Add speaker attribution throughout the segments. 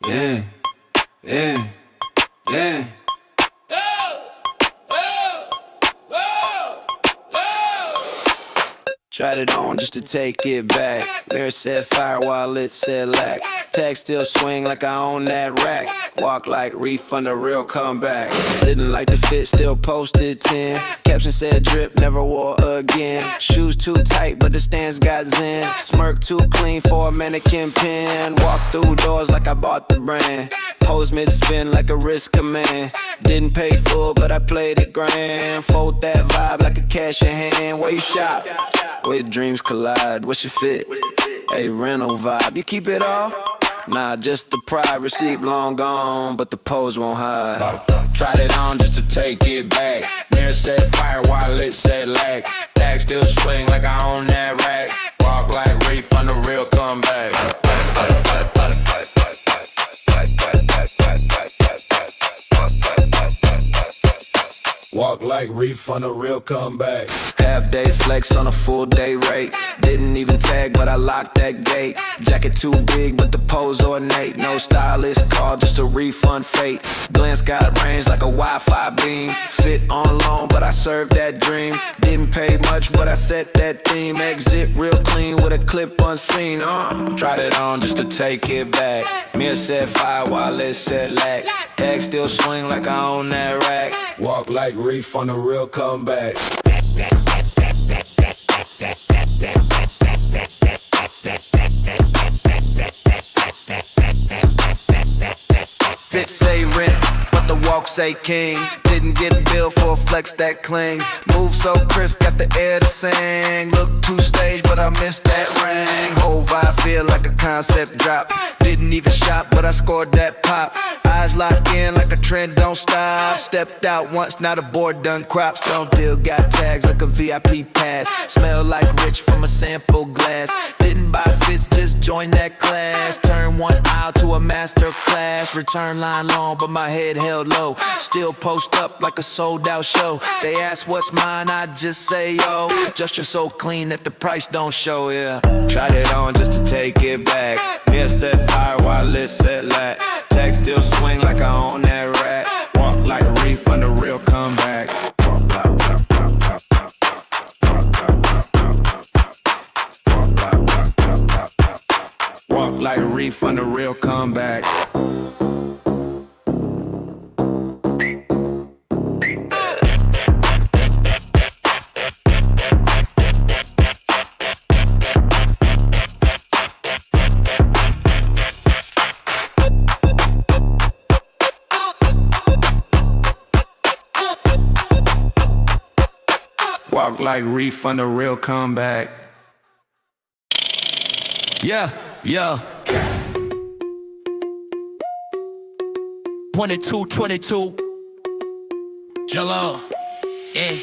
Speaker 1: Yeah, yeah, yeah. Tried it on just to take it back. Mirror said fire while it said lack. Tag still swing like I own that rack. Walk like refund, a real comeback. Didn't like the fit, still posted 10. Caption said drip, never wore again. Shoes too tight, but the stance got zen. Smirk too clean for a mannequin pin. Walk through doors like I bought the brand. Pose mid-spin like a wrist command. Didn't pay full, but I played it grand. Fold that vibe like a cash in hand. Where you shop? Where dreams collide, what's your fit? Hey, rental vibe, you keep it all? Nah, just the pride, receipt long gone, but the pose won't hide. Tried it on just to take it back. Mirror said fire while it said lack. Tag still swing like I own that rack. Walk like refund, a real comeback. Walk like refund, a real comeback. Half day flex on a full day rate. Didn't even tag, but I locked that gate. Jacket too big, but the pose ornate. No stylist call, just a refund fate. Glance got range like a Wi-Fi beam. Fit on loan, but I served that dream. Didn't pay much, but I set that theme. Exit real clean with a clip unseen. Tried it on just to take it back. Mirror said fire while it said lack. Tag still swing like I own that rack. Walk like refund, a real comeback. Fit say rent, but the walk say king. Didn't get a bill for a flex that cling. Move so crisp, got the air to sing. Look too staged, but I missed that ring. Whole vibe feel like a concept drop. Didn't even shop, but I scored that pop. Eyes locked in like a trend, don't stop. Stepped out once, now the board done crops. Don't deal, got tags like a VIP pass. Smell like rich from a sample glass. Didn't buy fits, just join that class. Turn one aisle to a master class. Return line long, but my head held low. Still post up like a sold out show. They ask what's mine, I just say yo. Gesture so clean that the price don't show, yeah. Tried it on just to take it back. Mirror said fire while it said lack. Tag still swing like I own that rack. Walk like a refund, a real comeback. Walk like a refund, a real comeback. Walk like refund, a real comeback.
Speaker 2: Yeah, yeah. 22,
Speaker 3: Jello, yeah.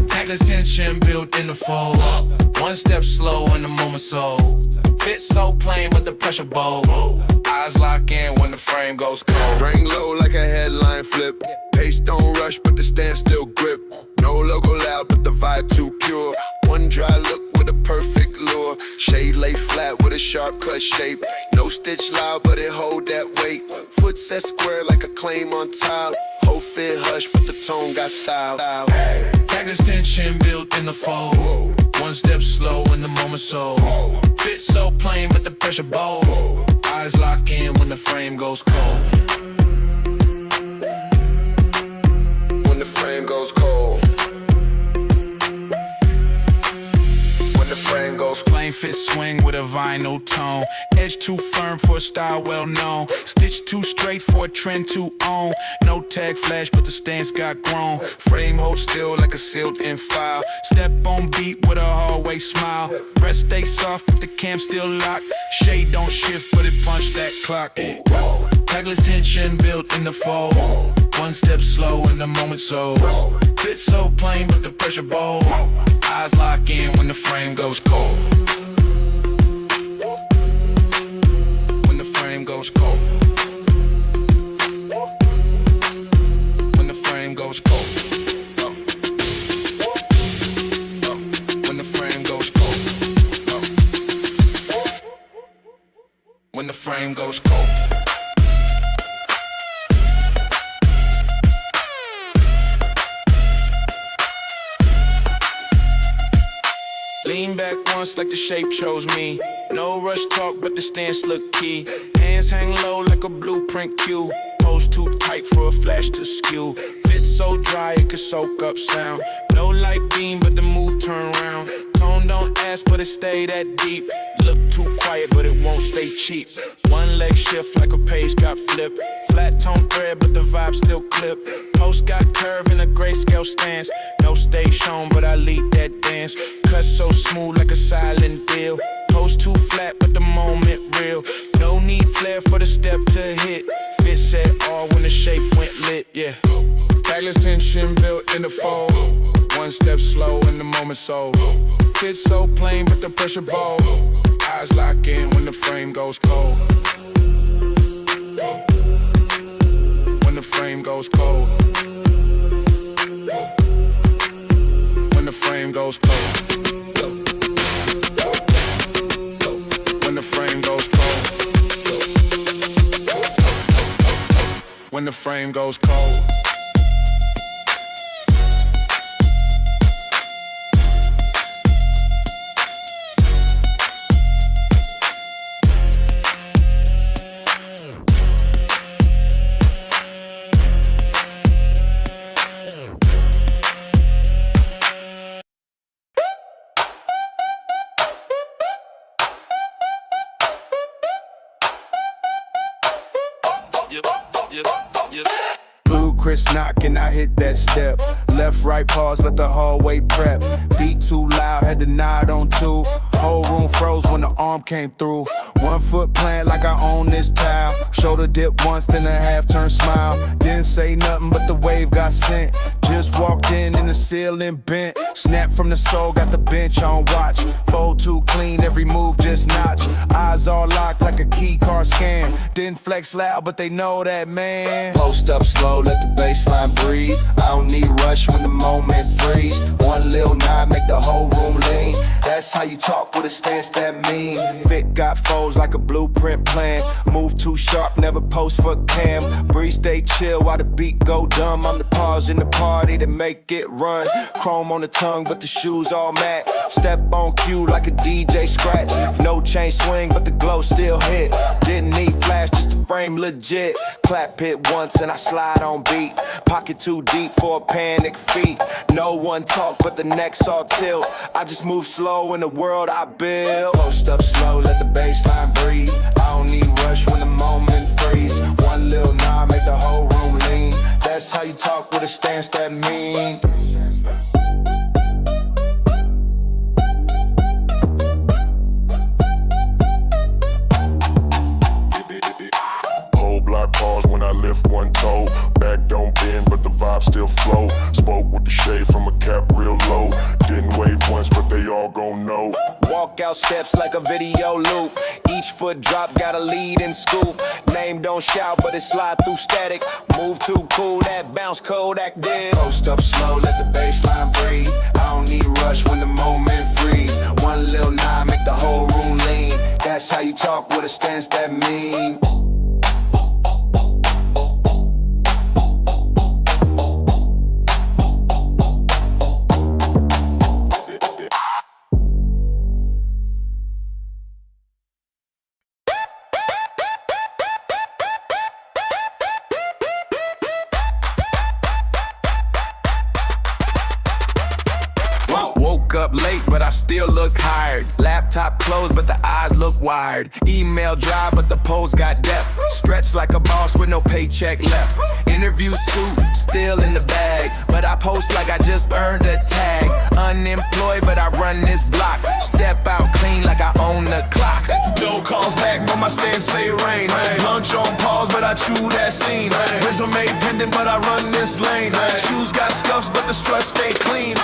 Speaker 3: Tagless tension built in the fold. One step slow in the moment so. Fit so plain but the pressure bold. Eyes lock in when the frame goes cold.
Speaker 4: Bring low like a headline flip. Pace don't rush but the stand still grip. No logo loud but the vibe too pure. One dry look with a perfect lure. Shade lay flat with a sharp cut shape. No stitch loud but it hold that weight. Foot set square like a claim on tile. Whole fit hush but the tone got style.
Speaker 3: Tagless tension built in the fold. One step slow in the moment so. Fit so plain but the pressure bold. Eyes lock in when the frame goes cold. When the frame goes cold. When the frame goes
Speaker 2: plain fit swing with a vinyl tone. Edge too firm for a style well known. Stitch too straight for a trend to own. No tag flash but the stance got grown. Frame hold still like a sealed in file. Step on beat with a hallway smile. Breast stay soft but the cam still locked. Shade don't shift but it punch that clock.
Speaker 3: Tagless tension built in the fold. One step slow in the moment so. Fit so plain but the pressure bold. Eyes lock in when the frame goes cold. When the frame goes cold. When the frame goes cold. When the frame goes cold. when the frame goes cold.
Speaker 2: Lean back once like the shape chose me. No rush talk, but the stance look key. Hands hang low like a blueprint cue. Pose too tight for a flash to skew. Fit so dry it could soak up sound. No light beam, but the mood turn round. Tone don't ask, but it stay that deep. Look too quiet, but it won't stay cheap. One leg shift like a page got flipped. Flat tone thread, but the vibe still clip. Post got curve in a grayscale stance. No stage shown, but I lead that dance. Cut so smooth like a silent deal. Post too flat, but the moment real. No need flair for the step to hit. Fit set all when the shape went lit, yeah.
Speaker 3: Tagless tension built in the fold. One step slow in the moment so. Fit so plain, but the pressure bold. Eyes lock in when the frame goes cold. When the frame goes cold. When the frame goes cold. When the frame goes cold. When the frame goes cold.
Speaker 4: Blue Chris knocking, I hit that step. Left, right, pause, let the hallway prep. Beat too loud, had to nod on two. Whole room froze when the arm came through. 1 foot plant like I own this tile. Shoulder dip once, then a half turn smile. Didn't say nothing, but the wave got sent. Just walked in and the ceiling bent. Snap from the soul, got the bench on watch. Fold too clean, every move just notch. Eyes all locked like a key card scan. Didn't flex loud, but they know that, man. Post up slow, let the baseline breathe. I don't need rush when the moment freeze. One little nod, make the whole room lean. That's how you talk with a stance that mean. Fit got folds like a blueprint plan. Move too sharp, never post for cam. Breeze stay chill while the beat go dumb. I'm the pause in the party to make it run. Chrome on the tongue, but the shoes all matte. Step on cue like a DJ scratch. No chain swing, but the glow still hit. Didn't need flash, just the frame legit. Clap it once and I slide on beat. Pocket too deep for a panic feat. No one talk, but the next all tilt. I just move slow in the world I build. Post up slow, let the baseline breathe. I don't need rush when the moment freeze. One little nod, make the whole room lean. That's how you talk with a stance that mean.
Speaker 5: Block pause when I lift one toe. Back don't bend, but the vibe still flow. Spoke with the shade from a cap real low. Didn't wave once, but they all gon' know.
Speaker 4: Walk out steps like a video loop. Each foot drop got a lead and scoop. Name don't shout, but it slide through static. Move too cool, that bounce Kodak did. Post up slow, let the baseline breathe. I don't need rush when the moment freeze. One little nod, make the whole room lean. That's how you talk with a stance that mean.
Speaker 1: Up late, but I still look hired. Laptop closed, but the eyes look wired. Email dry, but the post got depth. Stretched like a boss with no paycheck left. Interview suit, still in the bag. But I post like I just earned a tag. Unemployed, but I run this block. Step out clean like I own the clock. No calls back, but my stance say rain. Lunch on pause, but I chew that scene. Resume pending, but I run this lane. Shoes got scuffs, but the strut stay clean.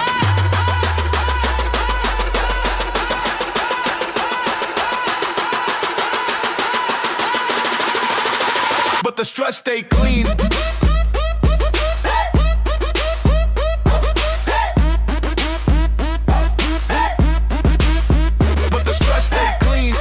Speaker 1: But the strut stay clean. But the strut stay clean.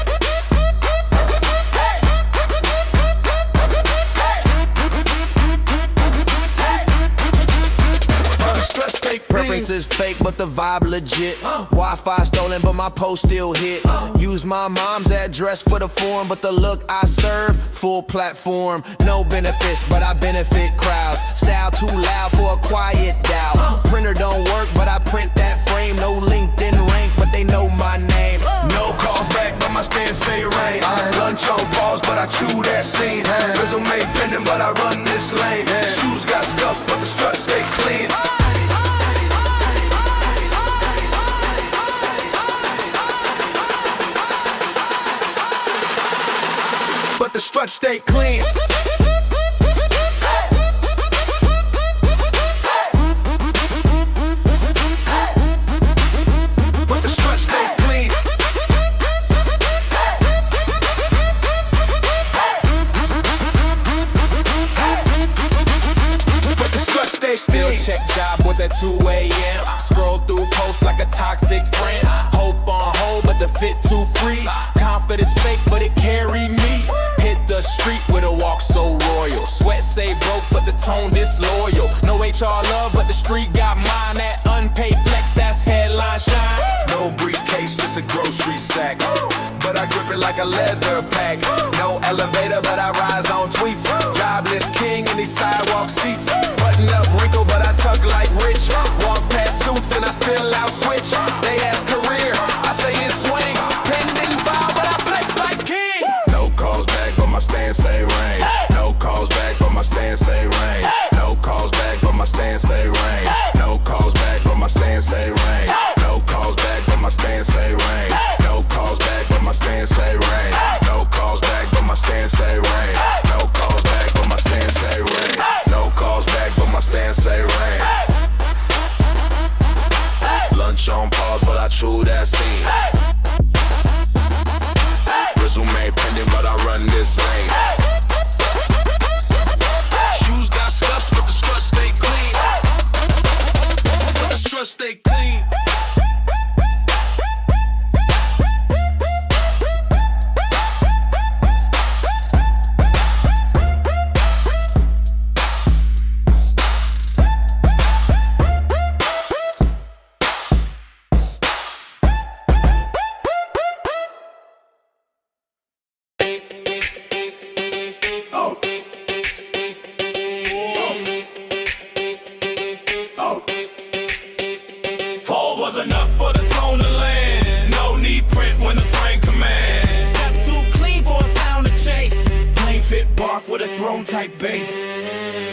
Speaker 1: is fake, but the vibe legit. Wi-Fi stolen, but my post still hit. Use my mom's address for the form, but the look I serve, full platform. No benefits, but I benefit crowds. Style too loud for a quiet doubt. Printer don't work, but I print that frame. No LinkedIn rank, but they know my name.
Speaker 3: No calls back, but my stance say rain. Lunch on pause, but I chew that scene. Resume pending, but I run this lane. Shoes got scuffs, but the strut stay clean. But the strut stay clean. But the strut stay clean. But the strut stay
Speaker 6: Still
Speaker 3: clean.
Speaker 6: check job boards at 2 a.m. Scroll through posts like a toxic friend. Hope on hold, but the fit too free. Confidence fake, but it carry me. Hit the street with a walk so royal. Sweat say broke, but the tone disloyal. No HR love, but the street got mine. That unpaid flex, that's headline shine.
Speaker 3: No briefcase, just a grocery sack. But I grip it like a leather pack. No elevator, but I rise on tweets. Jobless king in these sidewalk seats. Button up wrinkle, but I tuck like rich. Walk past suits and I still out switch. They ask career, I say in swing. Pending file, but I flex like king.
Speaker 4: No calls back, but my stance say rain. No calls back, but my stance say rain. No calls back, but my stance say rain. No calls back, but my stance say rain. No calls back, but my stance say rain. No calls back, but my stance say rain. No calls back, but my stance say rain. No calls back, but my stance say rain. No calls back, but my stance say rain. Lunch on pause, but I chew that scene. Resume pending, but I run this lane.
Speaker 3: Shoes got scuffs, but the strut stay clean. But the strut stay clean.
Speaker 2: Fall was enough for the tone to land. No need print when the frame commands.
Speaker 3: Step too clean for a sound to chase. Plain fit bark with a throne type bass.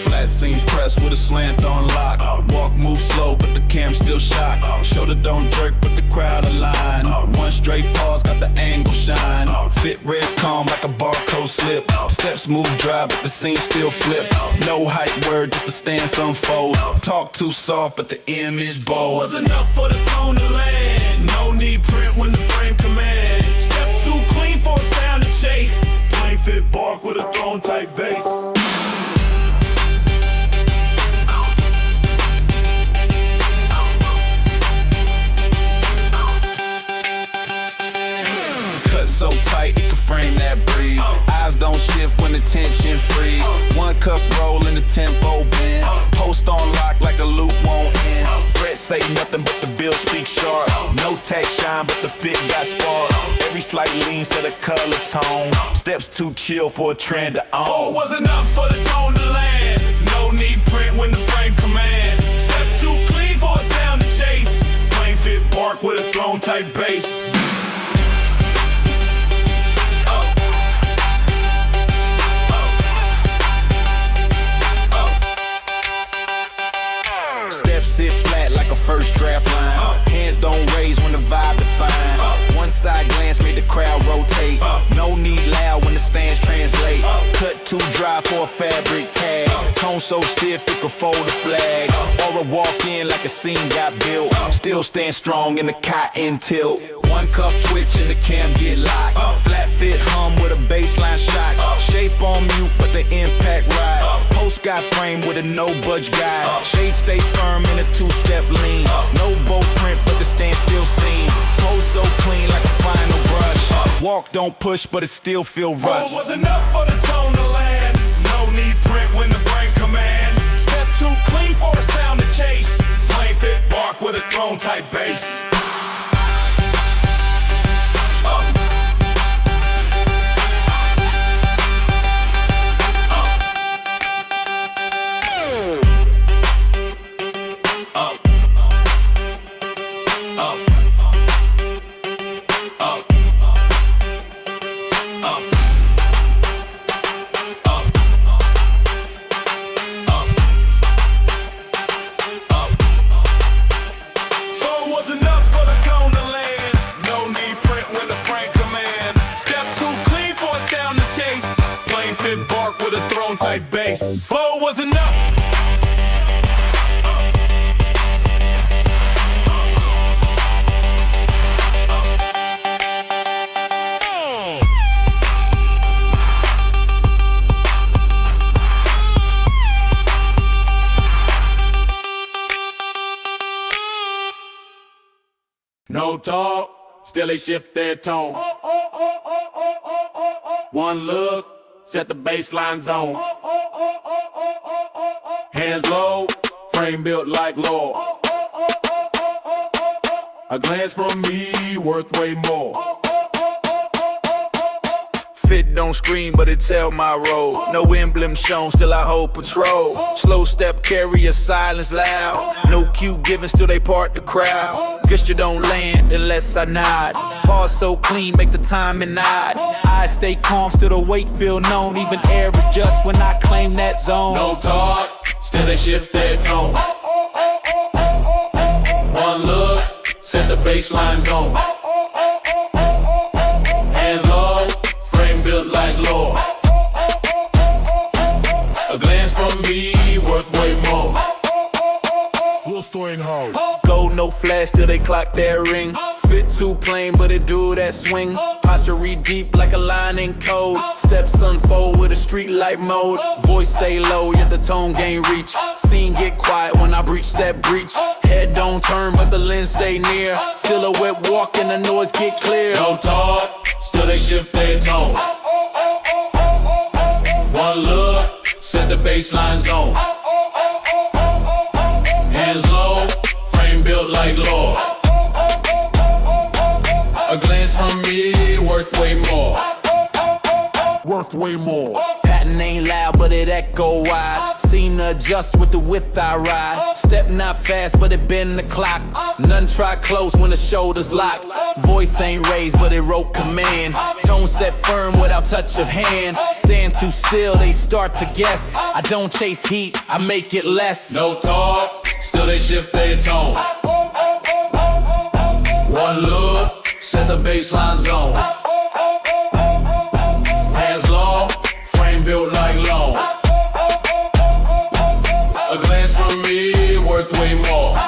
Speaker 2: Flat seams pressed with a slant on lock. Walk move slow, but the cam still shock. Shoulder don't jerk, but the crowd align. One straight pause, got the angle shine. Fit red calm like a barcode slip. Steps move dry, but the scene still flip. No hype word, just the stance unfold. Talk too soft, but the image bold.
Speaker 3: Was enough for the tone to land. No need print when the frame command. Step too clean for a sound to chase. Plain fit bark with a throne type bass.
Speaker 2: So tight, it can frame that breeze. Eyes don't shift when the tension freeze. One cuff roll and the tempo bend. Post on lock like a loop won't end. Threat say nothing but the bill speak sharp. No tech shine, but the fit got spark. Every slight lean set a color tone. Steps too chill for a trend to own.
Speaker 3: Four was enough for the tone to land. No need print when the frame command. Step too clean for a sound to chase. Plain fit bark with a throne type bass.
Speaker 2: Sit flat like a first draft line. Hands don't raise when the vibe define. One side glance made the crowd rotate. No need loud when the stands translate. Cut too dry for a fabric tag. Tone so stiff it could fold a flag. Or a walk in like a scene got built. Still stand strong in the cotton tilt. One cuff twitch and the cam get locked. Flat fit hum with a baseline shot. Shape on mute but the impact ride. Post got framed with a no budge guide. Shade stay firm in a two-step lean. No bow print but the stand still seen. Pose so clean like a final brush. Walk don't push but it still feel rush.
Speaker 3: Was enough for the tone to land. No need print when the frame command. Step too clean for a sound to chase. Plain fit bark with
Speaker 7: throne type bass. Type bass. Flow was enough.
Speaker 6: No talk, still they shift their tone. One look, set the baseline zone. Hands low, frame built like law. A glance from me worth way more.
Speaker 1: Fit don't scream, but it tell my role. No emblem shown, still I hold patrol. Slow step, carry a silence loud. No cue given, still they part the crowd. Guess you don't land unless I nod. Pause so clean, make the timing nod. I stay calm, still the weight feel known. Even air adjust when I claim that zone.
Speaker 6: No talk, still they shift their tone. One look, set the baseline zone. Hands low, frame built like law. A glance from me worth way more.
Speaker 1: Go no flash till they clock their ring. Fit too plain, but it do that swing. Posture read deep like a line in code. Steps unfold with a street light mode. Voice stay low, yet the tone gain reach. Scene get quiet when I breach that breach. Head don't turn, but the lens stay near. Silhouette walk and the noise get clear.
Speaker 6: No talk, still they shift their tone. One look, set the baseline zone. Hands low, frame built like law. A glance from me worth way more. Worth way more.
Speaker 1: Pattern ain't loud, but it echo wide. Seem to adjust with the width I ride. Step not fast, but it bend the clock. None try close when the shoulders lock. Voice ain't raised, but it wrote command. Tone set firm without touch of hand. Stand too still, they start to guess. I don't chase heat, I make it less.
Speaker 6: No talk, still they shift their tone. One look, set the baseline zone. Hands low, frame built like law. A glance from me worth way more.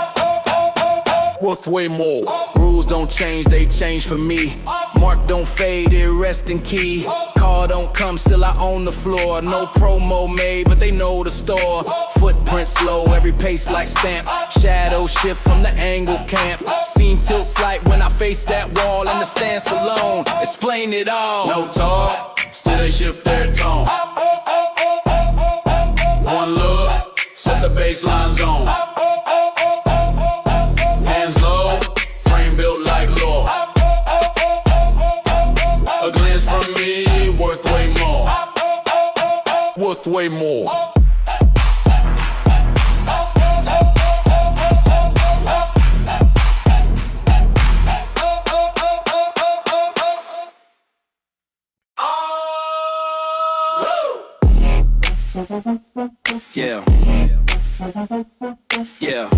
Speaker 1: Worth way more. Rules don't change, they change for me. Mark don't fade, it rest in key. Call don't come, still I own the floor. No promo made, but they know the store. Footprint slow, every pace like stamp. Shadow shift from the angle camp. Scene tilt slight when I face that wall. And the stance alone, explain it all.
Speaker 6: No talk, still they shift their tone. One look, set the baseline zone. Hands low, frame built like law. A glance from me worth way more.
Speaker 1: Worth way more. Yeah. Yeah.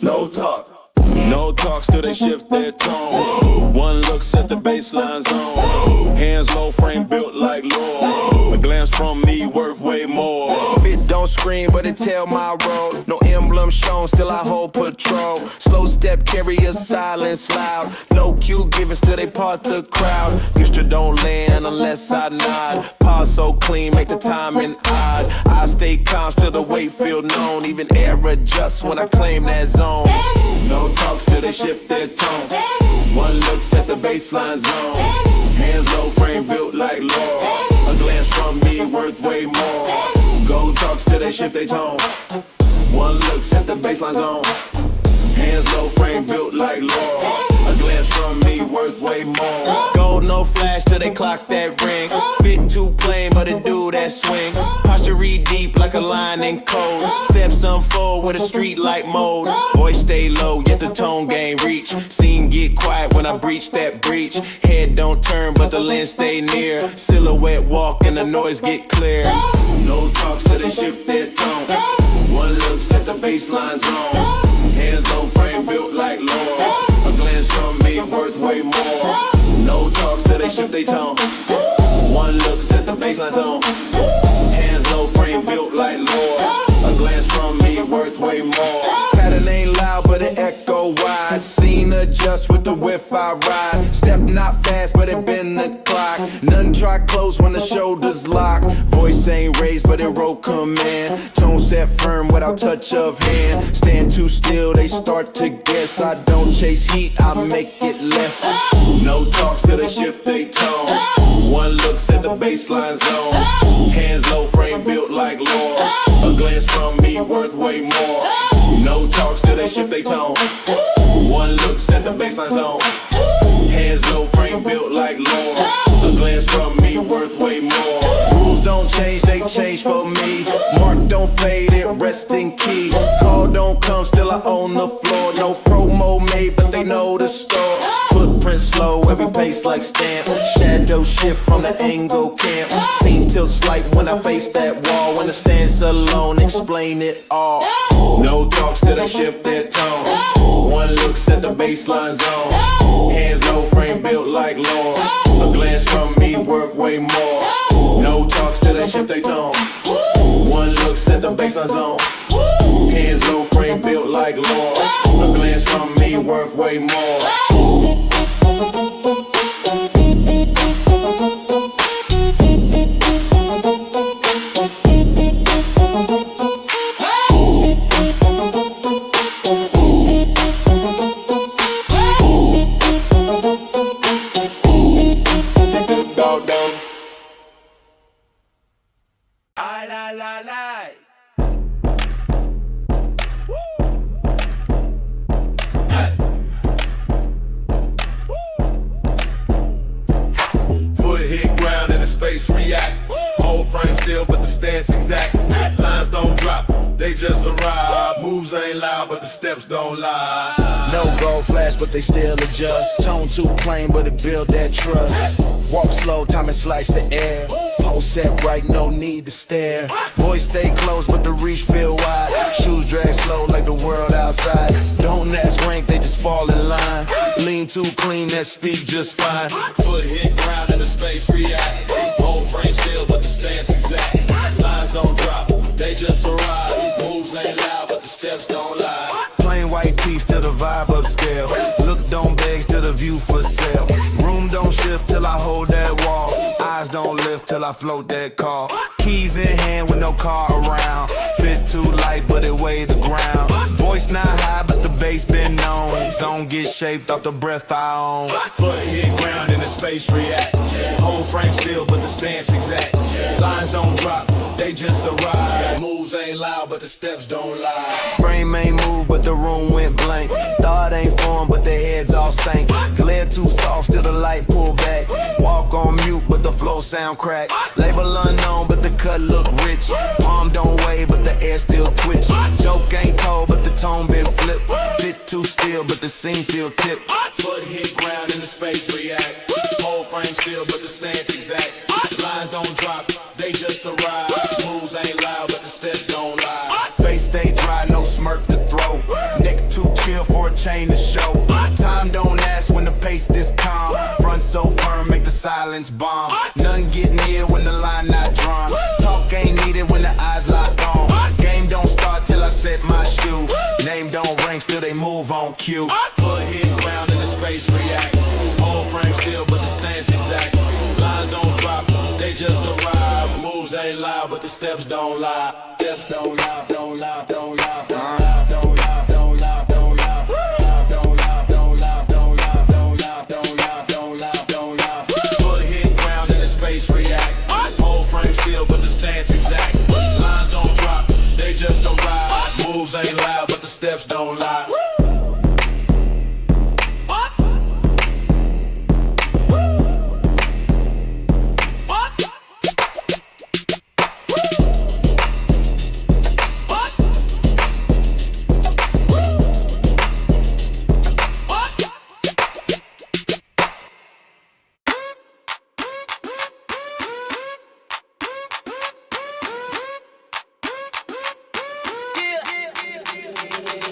Speaker 7: No talk.
Speaker 4: No talk, still they shift their tone. One look, set the baseline zone. Hands low, frame built like law. A glance from me worth way more.
Speaker 1: Fit don't scream, but it tell my role. No emblem shown, still I hold patrol. Slow step, carry a silence loud. No cue given, still they part the crowd. Extra don't land unless I nod. Pause so clean, make the timing odd. I stay calm, still the weight feel known. Even air adjusts when I claim that zone.
Speaker 4: No talk, still they shift their tone. One look, set the baseline zone. Hands low, frame built like law. A glance from me worth way more. Gold talk, still they shift their tone.
Speaker 3: One look, set the baseline zone. Hands low, frame built like Laurel. A glance from me worth way more.
Speaker 6: Gold, no flash till they clock that ring. Fit too plain, but it do that swing. Posture read deep like a line in code. Steps unfold with a street like mode. Voice stay low, yet the tone gain reach. Scene get quiet when I breach that breach. Head don't turn, but the lens stay near. Silhouette walk and the noise get clear.
Speaker 3: No talks till they shift their tone. One look, set the baseline zone. Hands low, frame built like Laurel. A glance from me worth way more. No talks till they shift their tone. One look, set the baseline zone. Hands low, frame built like Laurel. A glance from me worth way more.
Speaker 6: Pattern ain't loud, but it echo wide. Scene adjust with the whiff I ride. Step not fast, but it bend the clock. None try close when the shoulders lock. Voice ain't raised, but it roll command. Tone set firm without touch of hand. Stand too still, they start to guess. I don't chase heat, I make it less.
Speaker 3: No talks till they shift they tone. One look, set the baseline zone. Hands low, frame built like Laurel. A glance from me worth way more. No talks till they shift they tone. One look, set the baseline zone. Hands low, frame built like Laurel. A glance from me worth way more.
Speaker 6: Rules don't change, they change for me. Mark don't fade, it rest in key. Call don't come, still I own the floor. No promo made, but they know the store. Footprint slow, every pace like stamp. Shadow shift from the angle camp. Scene tilts light when I face that wall. When the stance alone, explain it all.
Speaker 3: No talks till they shift their tone. One look, set the baseline zone. Hands low, frame built like Laurel. A glance from me worth way more. No talks till they shift their tone. One look, set the baseline zone. Hands low, frame built like Laurel. A glance from me worth way more. Steps don't lie.
Speaker 6: No gold flash, but they still adjust. Tone too plain, but it build that trust. Walk slow, time and slice the air. Pose set right, no need to stare. Voice stay close, but the reach feel wide. Shoes drag slow like the world outside. Don't ask rank, they just fall in line. Lean too clean, that speed just fine.
Speaker 3: Foot hit ground and the space react. Whole frame still, but the stance exact. Lines don't drop, they just arrive. Moves ain't loud, but the steps don't lie.
Speaker 6: Plain white tee, still the vibe upscale. Look don't beg, still the view for sale. Room don't shift till I hold that wall. Eyes don't lift till I float that call. Keys in hand with no car around. Fit too light, but it weigh the ground. Voice not high, but the bass been known. Zone get shaped off the breath I own.
Speaker 3: Foot hit ground and the space react. Whole frame still, but the stance exact. Lines don't drop, they just arrive. Moves ain't loud, but the steps don't lie.
Speaker 6: Frame ain't moved, but the room went blank. Thought ain't formed, but the heads all sank. Glare too soft, till the light pull back. Walk on mute, but the flow sound crack. Label unknown, but the cut look rich. Palm don't wave, but the air still twitch. Joke ain't told, but the tone been flipped. Fit too still, but the scene feel tipped.
Speaker 3: Foot hit ground and the space react. Whole frame still, but the stance exact. Lines don't drop, they just arrive. Moves ain't loud, but the steps don't lie.
Speaker 6: Face stay dry, no smirk to throw. Neck too chill for a chain to show. Time don't ask when the pace this calm. Front so firm, make the silence bomb. None get near when the line not drawn. Talk ain't needed when the eyes lock on. Game don't start till I set my shoe. Name don't ring, still they move on cue.
Speaker 3: Foot hit ground and the space react. Whole frame still, but the stance exact. Lines don't drop, they just arrive. Moves ain't loud, but the steps don't lie. Steps don't lie, don't lie, don't lie, don't lie, don't lie, don't lie, don't lie. Don't lie, don't lie, don't lie, don't lie, don't lie, don't lie, don't lie. Foot hit ground and the space react. Whole frame still, but the stance exact. Lines don't drop, they just arrive. Moves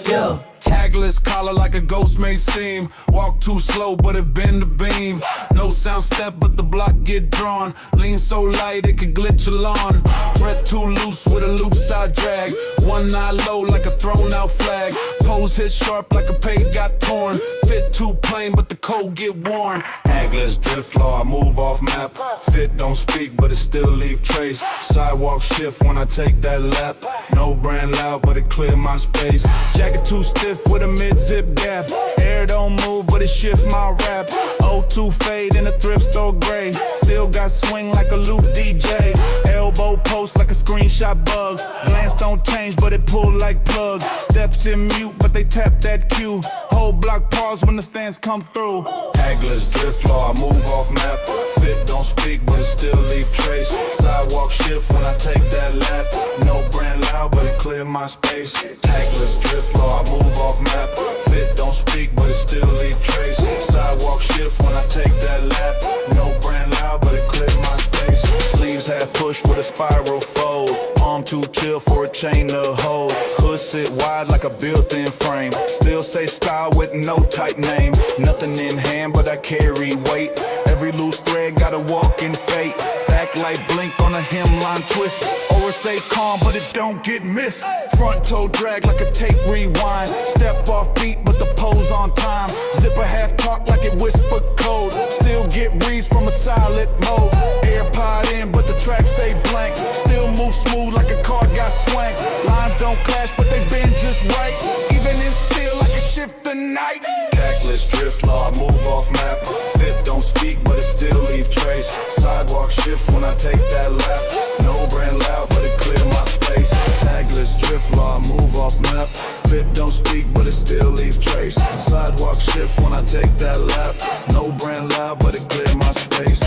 Speaker 1: Yo.
Speaker 2: Tagless collar like a ghost may seem. Walk too slow, but it bend the beam. No sound step, but the block get drawn. Lean so light it could glitch a lawn. Thread too loose with a loop side drag. One eye low like a thrown out flag. Pose hit sharp like a page got torn. Fit too plain, but the code get worn. Tagless Drift Law, I move off map. Fit don't speak, but it still leave trace. Sidewalk shift when I take that lap. No brand loud, but it clear my space. Jacket too stiff with a mid-zip gap. Air don't move, but it shift my rap. O2 fade in a thrift store gray. Still got swing like a loop DJ. Elbow post like a screenshot bug. Glance don't change, but it pull like plug. Steps in mute, but they tap that cue. Whole block pause when the stands come through. Tagless Drift Law, I move off map. Fit don't speak, but it still leave trace. Sidewalk shift when I take that lap. No brand loud, but it clear my space. Tagless Drift Law, I move off map. Fit don't speak, but it still leave trace. Sidewalk shift when I take that lap. No brand loud, but it clear my space. Sleeves half push with a spiral fold. Arm too chill for a chain to hold. Hood sit wide like a built-in frame. Still say style with no tight name. Nothing in hand, but I carry weight. Every loose thread got a walk-in fate. Backlight blink on a hemline twist. Or stay calm, but it don't get missed. Front toe drag like a tape rewind. Step off beat, but the pose on time. Zipper half talk like it whisper code. Still get reads from a silent mode. AirPod in, but the track stay blank. Still move smooth like a car got swank. Lines don't clash, but they bend just right. Even in still like a shift the night. Tagless Drift Law, move off map. Fit don't speak, but it still leave trace. Sidewalk shift when I take that lap. No brand loud, but it clear my space. Tagless Drift Law, move off map. Fit don't speak, but it still leave trace. Sidewalk shift when I take that lap. No brand loud, but it clear my space.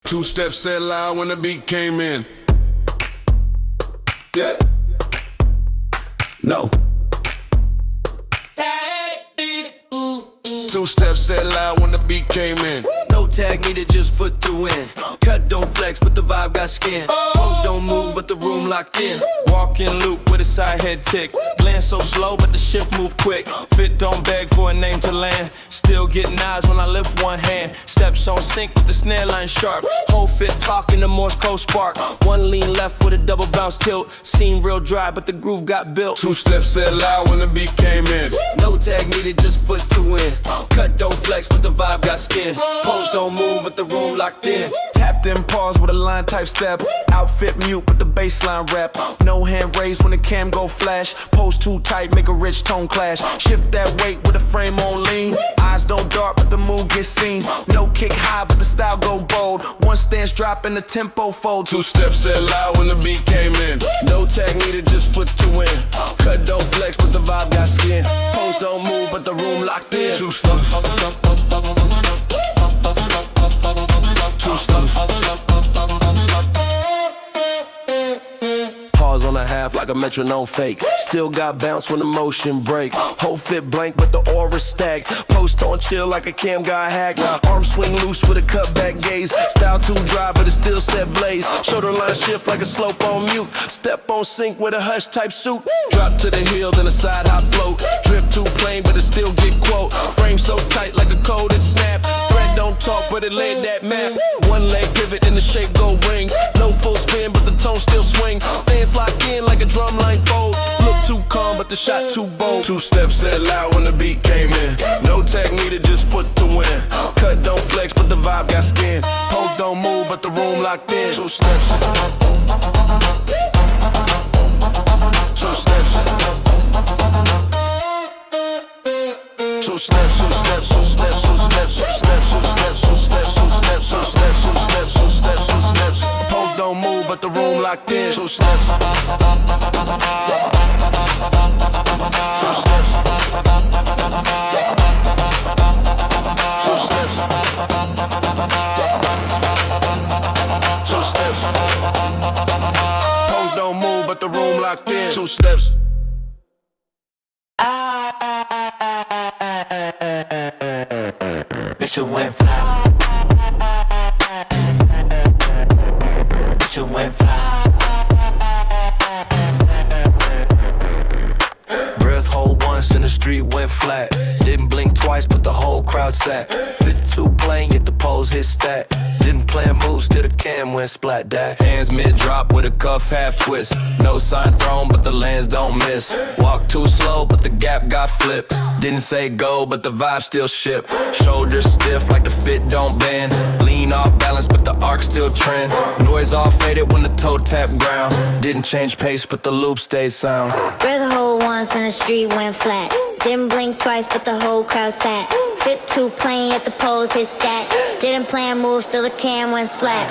Speaker 4: Two steps said loud when the beat came in. Yeah.
Speaker 1: No.
Speaker 4: Two steps said loud when the beat came in.
Speaker 1: No tag needed, just foot to win. Cut don't flex, but the vibe got skin. Pose don't move, but the room locked in. Walk in loop with a side head tick. Glance so slow, but the shift move quick. Fit don't beg for a name to land. Still getting eyes when I lift one hand. Steps on sync with the snare line sharp. Whole fit talking the Morse code spark. One lean left with a double bounce tilt. Seem real dry, but the groove got built.
Speaker 4: Two steps said loud when the beat came in.
Speaker 1: No tag needed, just foot to win. Cut don't flex, but the vibe got skin. Pose don't move, but the room locked in. Tapped in pause with a line type step. Outfit mute, but the baseline rap. No hand raised when the cam go flash. Pose too tight, make a rich tone clash. Shift that weight with the frame on lean. Eyes don't dart, but the move gets seen. No kick high, but the style go bold. One stance drop and the tempo fold.
Speaker 4: Two steps said loud when the beat came in.
Speaker 1: No tag needed, just foot to win. Cut don't flex, but the vibe got skin. Pose don't move, but the room locked in.
Speaker 4: Two steps. Two steps.
Speaker 1: Pause on a half like a metronome fake. Still got bounce when the motion break. Whole fit blank, but the aura stack. Post on chill like a cam guy hack. Arm swing loose with a cutback gaze. Style too dry, but it still set blaze. Shoulder line shift like a slope on mute. Step on sync with a hush type suit. Drop to the heel, then a side hop float. Drip too plain, but it still get quote. Frame so tight like a coded snap. Thread don't talk, but it laid that map. One leg pivot and the shape go ring. No full spin, but the tone still swing. Stance locked in like a drumline fold. Look too calm, but the shot too bold.
Speaker 4: Two steps said loud when the beat came in.
Speaker 1: No tag needed, just foot to win. Cut don't flex, but the vibe got skin. Pose don't move, but the room locked in.
Speaker 4: Two steps. Two steps. Two steps. Two steps. Two steps. Two steps. Two steps. Two steps. Two steps. Two steps. Two steps. Two steps. Two steps. Two steps.
Speaker 1: Pose don't move, but the room locked in.
Speaker 4: Two steps. Two steps. Two steps. Two steps.
Speaker 1: Pose don't move, but the room locked in.
Speaker 4: Two steps.
Speaker 8: you went fly. Bitch, you went fly.
Speaker 1: Breath hold once and the street went flat. Didn't blink twice but the whole crowd sat. Fit too plain yet the pose hit stat. Didn't plan moves till the cam went splat that.
Speaker 6: Hands mid-drop with a cuff half twist. No sign thrown but the lens don't miss. Walk too slow but the gap got flipped. Didn't say go but the vibe still ship. Shoulders stiff like the fit don't bend. Lean off balance but the arc still trend. Noise all faded when the toe tap ground. Didn't change pace but the loop stayed sound.
Speaker 9: Breath hold once and the street went flat. Didn't blink twice but the whole crowd sat. Fit too plain yet the pose hit stat. Didn't plan moves till the cam went splat.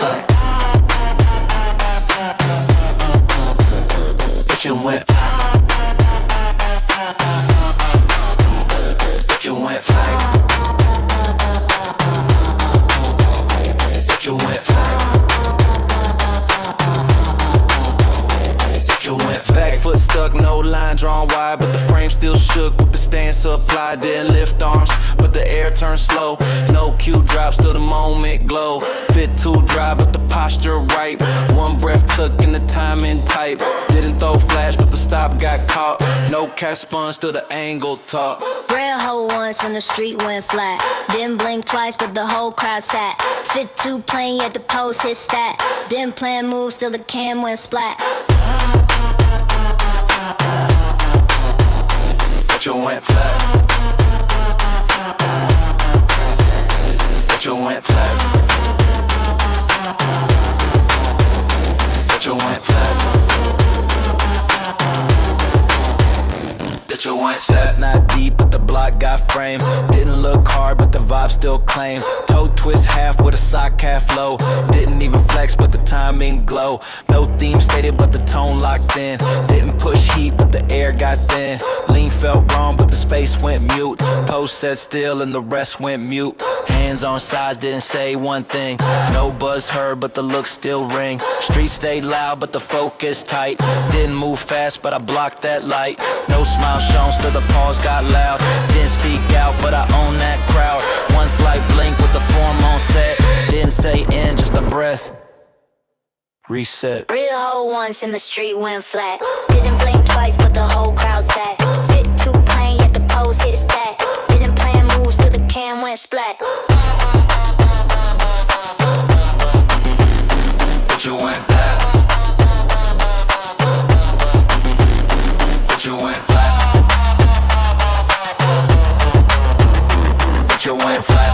Speaker 8: Bitch, you went fly. Bitch, you went fly. Bitch, you went fly. Bitch, you went fly.
Speaker 6: Back foot stuck, no line drawn wide, but the frame still shook with the stance applied. Didn't lift arms, but the air turned slow. No cue drops till the moment glow. Fit too dry, but the posture right. One breath took and the timing tight. Didn't throw flash, but the stop got caught. No catch sponge till the angle taut.
Speaker 9: Breath hold once and the street went flat. Didn't blink twice but the whole crowd sat. Fit too plain yet the pose hit stat. Didn't plan moves till the cam went splat.
Speaker 8: Bitch, you went flat. Bitch, you went flat. Bitch, you went flat. Bitch, you went
Speaker 1: Step not deep but the block got frame. Didn't look hard but the vibe still claim. Toe twist half with a sock half low. Didn't even flex but the timing glow. No theme stated but the tone locked in. Didn't push heat but the air got thin. Lean felt wrong but the space went mute. Post set still and the rest went mute. Hands on sides didn't say one thing. No buzz heard but the look still ring. Street stayed loud but the focus tight. Didn't move fast but I blocked that light. No smile shown still the pause got loud. Didn't speak out but I own that crowd. One slight blink with the form on set. Didn't say end, just a breath. Reset.
Speaker 9: Real hold once and the street went flat. Didn't blink twice but the whole crowd sat. Fit too plain yet the pose hit stat. Didn't plan moves till the cam went splat.
Speaker 8: Bitch, you went flat. Bitch, you went flat. Bitch, you went flat.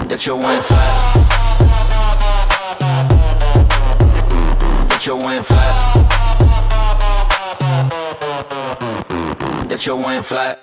Speaker 8: Bitch, you went flat. Bitch, you went flat. Bitch, you went flat.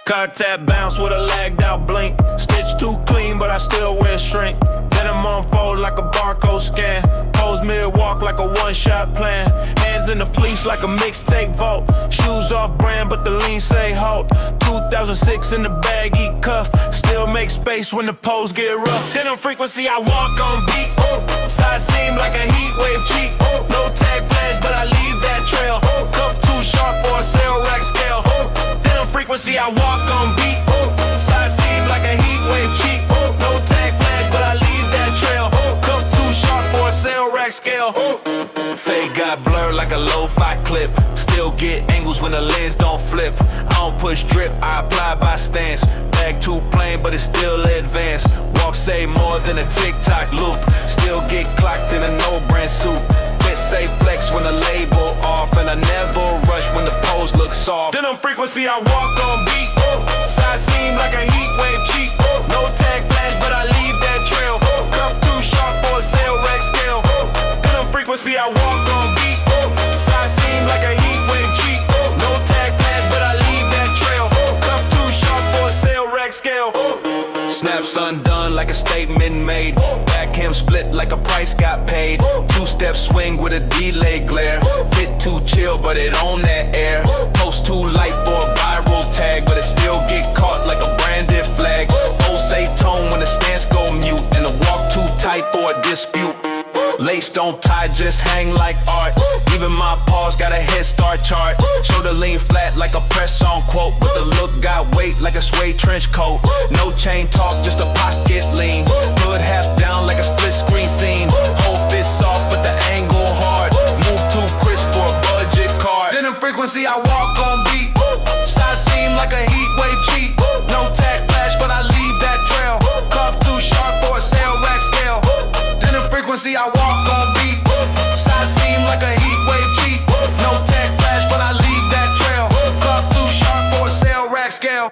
Speaker 7: Cut tap bounce with a lagged out blink. Stitch too clean, but I still wear shrink. Denim on fold like a barcode scan. Pose mid-walk like a one-shot plan. Hands in the fleece like a mixtape vault. Shoes off brand, but the lean say halt. 2006 in the baggy cuff. Still make space when the pose get rough. Denim frequency, I walk on beat. Side seam like a heat wave cheek. No tag flash, but I leave that trail. Cuff too sharp for a cell rack scale. Denim frequency, I walk on beat. Side seam like a heat wave cheek. No tag flash, but I leave that trail. Cuff too sharp for a cell rack scale.
Speaker 6: Fade got blurred like a lo-fi clip. Still get angles when the lens don't flip. I don't push drip, I apply by stance. Bag too plain, but it's still advanced. Walk say more than a TikTok loop. Still get clocked in a no-brand suit. Bit say flex when the label off. And I never rush when the pose looks soft.
Speaker 7: Denim frequency, I walk on beat. Side seam like a heat wave cheek. No tag flash, but I leave that trail. Cuff too sharp for a cell rack scale. Denim frequency, I walk on beat. Side seam like a heat wave cheek. No tag flash, but I leave that trail. Cuff too sharp for a cell rack scale.
Speaker 6: Snaps undone like a statement made. Back him split like a price got paid. Two-step swing with a delay glare. Fit too chill, but it on that air. Post too light for a viral tag, but it still get caught like a branded flag. Say tone when the stance go mute, and the walk too tight.
Speaker 7: don't tie, just hang like art. Even my paws got a head start chart. Shoulder lean flat like a press on quote, but the look got weight like a suede trench coat. No chain talk, just a pocket lean. Hood half down like a split screen scene. Whole fist soft, but the angle hard. Move too crisp for a budget card. Denim frequency, I walk on beat. Side seam like a heat wave cheat. No tag flash, but I leave that trail. Cuff too sharp for a sale rack scale. Denim frequency, I walk on beat. Side seam like a heat wave cheat. No tag flash, but I leave that trail. Cuff too sharp for a sale rack scale.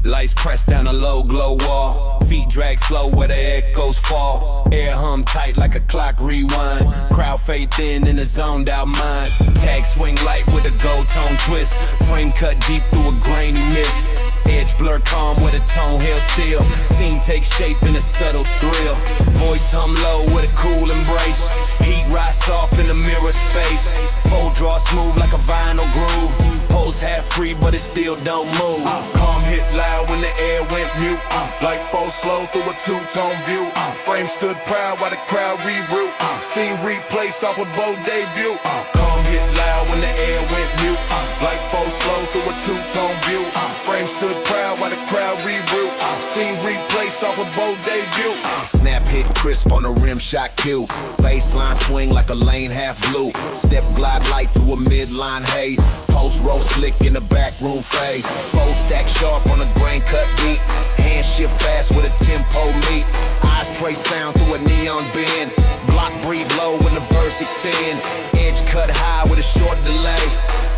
Speaker 7: Lights pressed down a low glow wall. Feet drag slow where the echoes fall. Air hum tight like a clock rewind. Crowd fade thin in a zoned out mind. Tag swing light with a gold tone twist. Frame cut deep through a grainy mist. Edge blur calm with a tone held still. Scene takes shape in a subtle thrill. Voice hum low with a cool embrace. Heat rise soft in the mirror space. Fold draw smooth like a vinyl groove. Pose half free but it still don't move. Calm hit loud when the air went mute. Like full slow through a two-tone view. Frame stood proud while the crowd reroute. Scene replace off a bold debut. Calm hit loud when the air went mute. Like full slow through a two-tone view. Frame stood proud while the crowd reroute. Scene replace off a bold debut. Snap hit crisp on the rim shot cue. Baseline swing like a lane half blue. Step glide light through a midline haze. Post roll slick in the back room phase. Full stack sharp on a grain cut beat. Hand shift fast with a tempo meet. Eyes trace sound through a neon bend. Block breathe low when the verse extend. Edge cut high with a short delay.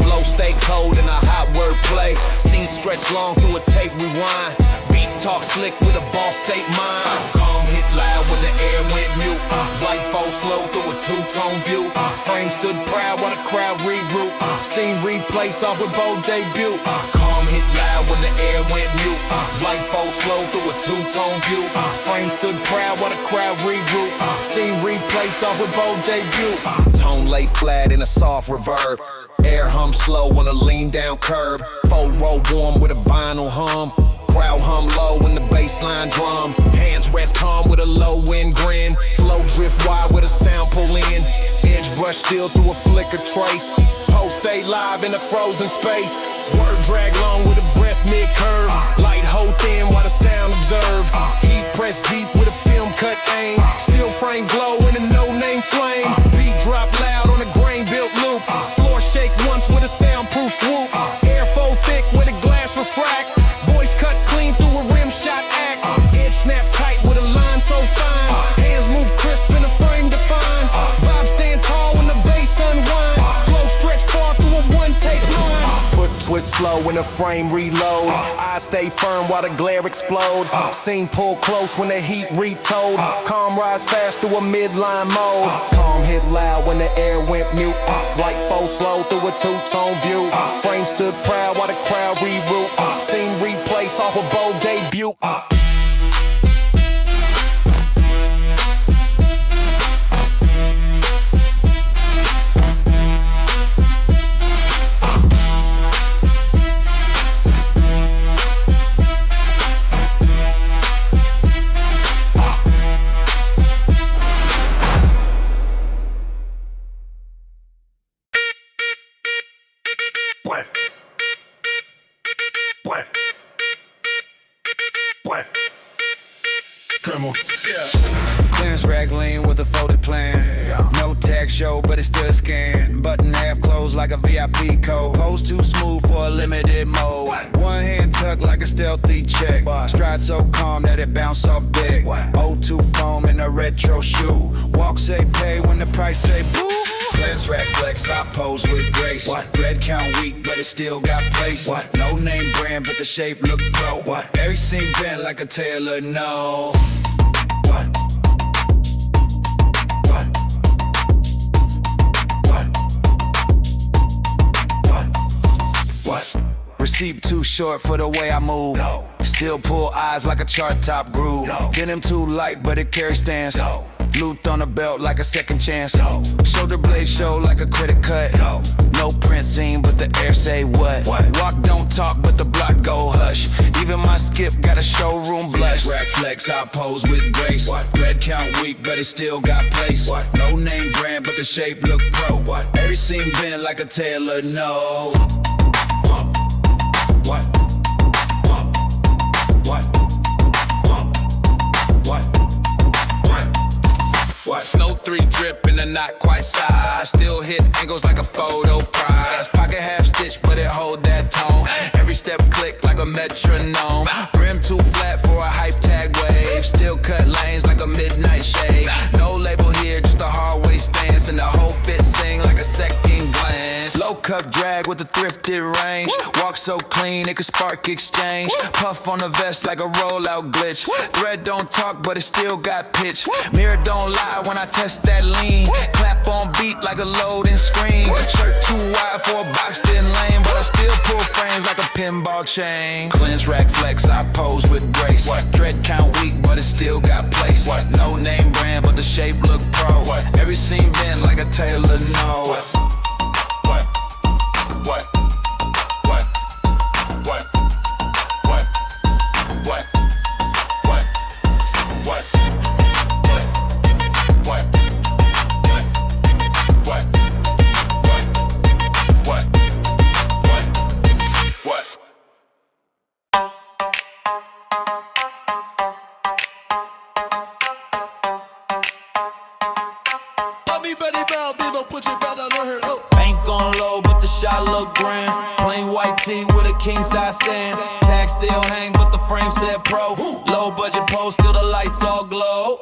Speaker 7: Flow stay cold in a hot word play. Scene stretch long through a tape rewind. Beat talk slick with a boss state mind. Calm hit loud when the air went mute. Flight fall slow through a two-tone view. Frame stood proud while the crowd regroup. Scene replace off a bold debut. Calm hit loud when the air went mute. Flight fall slow through a two-tone view. Frame stood proud while the crowd regroup. Scene replace off a bold debut. Tone lay flat in a soft reverb. Air hum slow on a lean down curb. Fold roll warm with a vinyl hum. Crowd hum low in the bassline drum. Hands rest calm with a low wind grin. Flow drift wide with a sound pull in. Edge brush still through a flicker trace. Post stay live in a frozen space. Word drag long with a breath mid curve. Light hold thin while the sound observe. Heat press deep with a film cut aim. Still frame glow in a no name flame. Beat drop loud on a grain built loop. Floor shake once with a soundproof swoop. Air fold thick with a glass refract. Voice cut clean through a rim shot act. Edge snap tight with a line so fine. Hands move crisp in a frame defined. Vibe stand tall when the bass unwind. Flow stretch far through a one take line. Foot twist slow when the frame reload. Eyes stay firm while the glare explode. Scene pull close when the heat retold. Calm rise fast through a midline mode. Calm hit loud when the air went mute. Light fall slow through a two-tone view. Frame stood proud while the crowd reroute. Scene replace off a bold debut.
Speaker 10: Clearance rack lean with a folded plan. No tag show, but it's still scan. Button half closed like a VIP code. Pose too smooth for a limited mode. One hand tucked like a stealthy check. Stride so calm that it bounce off deck. O2 foam in a retro shoe. Walk say pay when the price say boo. Clearance rack flex, I pose with grace. Red count weak, but it still got place. No name brand, but the shape look pro. Every scene bent like a tailor, no. Receipt too short for the way I move. Still pull eyes like a chart top groove. Denim too light, but it carries stance. Looped on the belt like a second chance. Shoulder blade show like a credit cut. No print scene, but the air say what? Walk don't talk, but the block go hush. Even my skip got a showroom blush. Rack flex, I pose with grace. Red count weak, but it still got place. No name brand, but the shape look pro. Every seam bent like a tailor, no. Snow 3 drip in a not quite size. Still hit angles like a photo prize. Pocket half stitch, but it hold that tone. Every step click like a metronome. Brim too flat for a hype tag wave. Still cut lanes like a midnight shade. No label here, just a hard way stance. And the whole fit sing like a second glance. Low cuff drag with a thrifted range. Walk so clean it could spark exchange. Puff on the vest like a rollout glitch. Thread don't talk, but it still got pitch. Mirror don't lie when I test that lean. Clap on beat like a loading screen. Shirt too wide for a boxed in lane, but I still pull frames like a pinball chain. Cleanse rack flex, I pose with grace. Dread count weak, but it still got place. No name brand, but the shape look pro. Every seam bent like a tailor, no.
Speaker 6: Bank on low, but the shot look grand. Plain white tee with a king size stand. Tag still hang, but the frame said pro. Low budget post, still the lights all glow.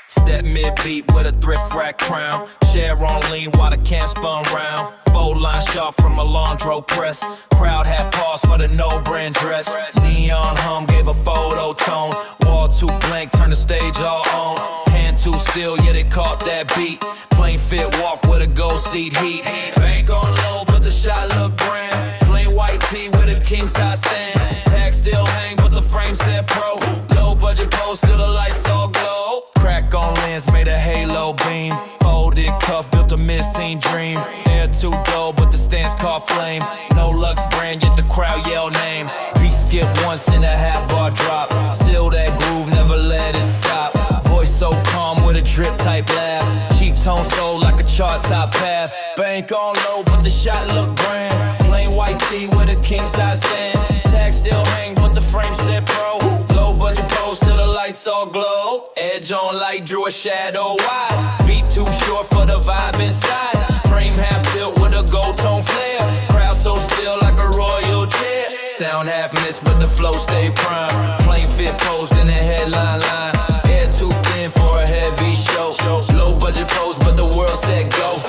Speaker 6: Step mid-beat with a thrift rack crown. Share on lean while the can spun round. Fold line sharp from a Landro press. Crowd half pause for the no-brand dress. Neon hum gave a photo tone. Wall too blank, turn the stage all on. Hand too still, yeah they caught that beat. Plain fit walk with a gold seat heat. Bank on low, but the shot look grand. Plain white tee with a king size stand. Tag still hang, but the frame said pro. Low budget post, still the lights all glow. Crack on lens made a halo beam. Folded cuff built a mid-scene dream. Air too dull, but the stance caught flame. No Lux brand, yet the crowd yell name. Beat skip once in a half bar drop. Still that groove, never let it stop. Voice so calm with a drip type laugh. Cheap tone soul like a chart top path. Bank on low, but the shot look grand. Plain white tee with a king size stand. Tag still hang, but the frame said pro. Low budget post till the lights all glow. Edge on light, drew a shadow wide. Beat too short for the vibe inside. Frame half tilt with a gold tone flare. Crowd so still like a royal chair. Sound half missed, but the flow stay prime. Plain fit pose in the headline line. Air too thin for a heavy show. Low budget pose, but the world said go.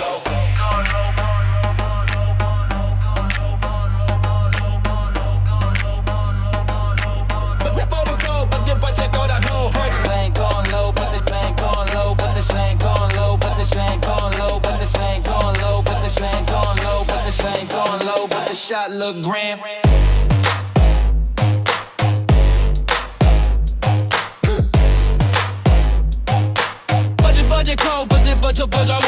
Speaker 6: Bank on low, but the bank on low, but the shank on low, but the shank on low, but the shank on low, but the shank on low, but the shank on low, but the shot look grand. Budget cold, but the budget bueno.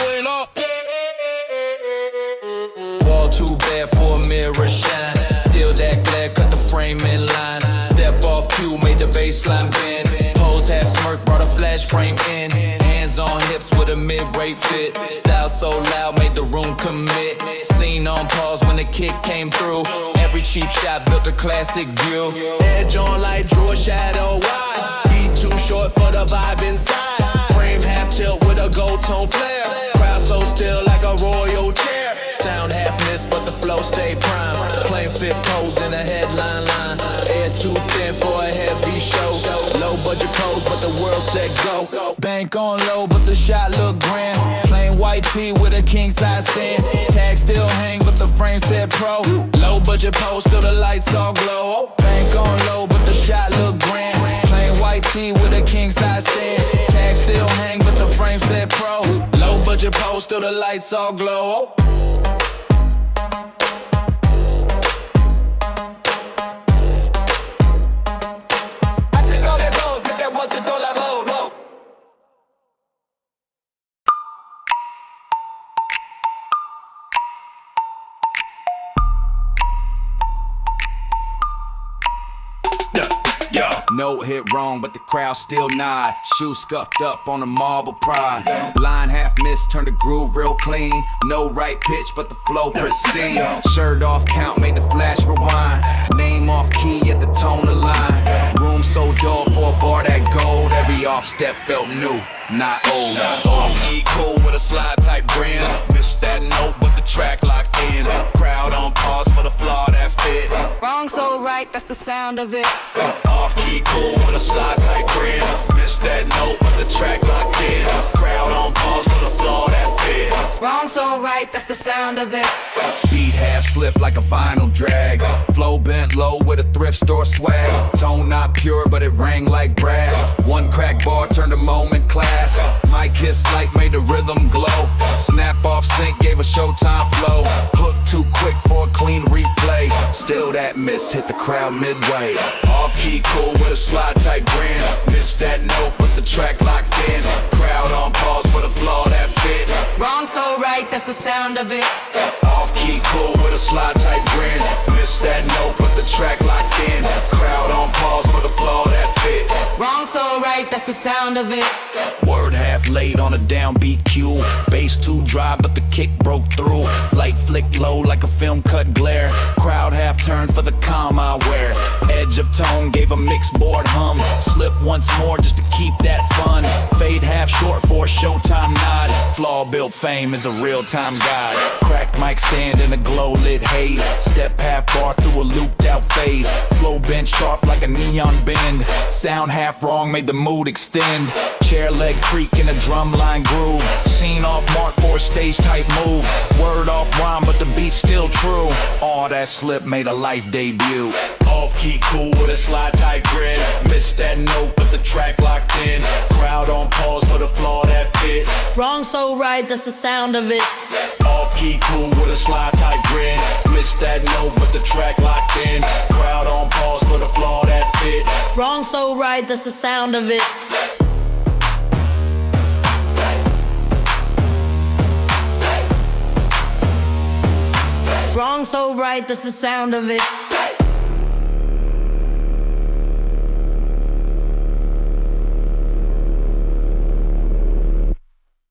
Speaker 6: Wall too bad for a mirror shine. Still that glare, cut the frame in line. Step off cue, made the baseline bend. Pose half smirk, brought a flash frame in. Hands on hips with a mid-rate fit. Style so loud, made the room commit. Scene on pause when the kick came through. Every cheap shot built a classic view. Edge on light, drew a shadow wide. Beat too short for the vibe inside. Frame half tilt with a gold tone flare. Crowd so still like a royal chair. Sound half missed, but the flow stay prime. Plain fit pose in a headline line. Air too thin for a heavy show. Low budget pose, but the world said go. Bank on low, but the shot look grand. Plain white tee with a king size stand. Tag still hang, but the frame said pro. Low budget pose, till the lights all glow. Bank on low, but the shot look grand. Plain white tee with a king size stand. Tag still hang, but the frame said pro. Low budget pose, till the lights all glow.
Speaker 1: Note hit wrong, but the crowd still nod. Shoe scuffed up on a marble pride. Line half missed, turned the groove real clean. No right pitch, but the flow pristine. Shirt off count, made the flash rewind. Name off key at the tone of line. Room so dull for a bar that gold. Every off step felt new, not old. Off key cool with a slide type grin. Missed that note, but the track locked in. Crowd on pause for the flaw that fit.
Speaker 11: Wrong so right, that's the sound of it.
Speaker 1: Off key cool with a slide type grin. Missed that note, but the track locked in. Crowd on pause for the flaw that fit.
Speaker 11: Wrong so right, that's the sound of it.
Speaker 1: Beat half slip like a vinyl drag. Flow bent low with a thrift store swag. Tone not pure, but it rang like brass. One crack bar turned a moment class. Mic hit slight made the rhythm glow. Snap off sync gave a showtime flow. Hook too quick for a clean replay. Still that miss hit the crowd midway. Off key cool with a slide type grin. Missed that note, but the track locked in. Crowd on pause for the flaw that fit.
Speaker 11: Wrong so right, that's the sound of it.
Speaker 1: Off key cool with a slide type grin. Missed that note, but the track locked in. Crowd on pause for the flaw that fit.
Speaker 11: Wrong so right, that's the sound of it.
Speaker 1: Word half late on a downbeat cue. Bass too dry, but the kick broke through. Light flicked low like a film cut glare. Crowd half turned for the calm I wear. Edge of tone gave a mixed board hum. Slip once more just to keep that fun. Fade half short for a showtime nod. Flaw built fame is a real-time guide. Crack mic stand in a glow lit haze. Step half bar through a looped out phase. Flow bent sharp like a neon bend. Sound half wrong made the mood extend. Chair leg creak in a drum line groove. Scene off mark for a stage type move. Word off rhyme but the beat's still true. All that slip made a life debut. Off key cool with a slide type grin. Missed that note but the track locked in. Crowd on pause for the flaw that fit.
Speaker 11: Wrong so right, that's the sound of it.
Speaker 1: Off key cool with a slide type grin. Missed that note but the track locked in. Crowd on pause for the flaw that fit.
Speaker 11: Wrong so right, that's the sound of it. Wrong so right, that's the sound of it.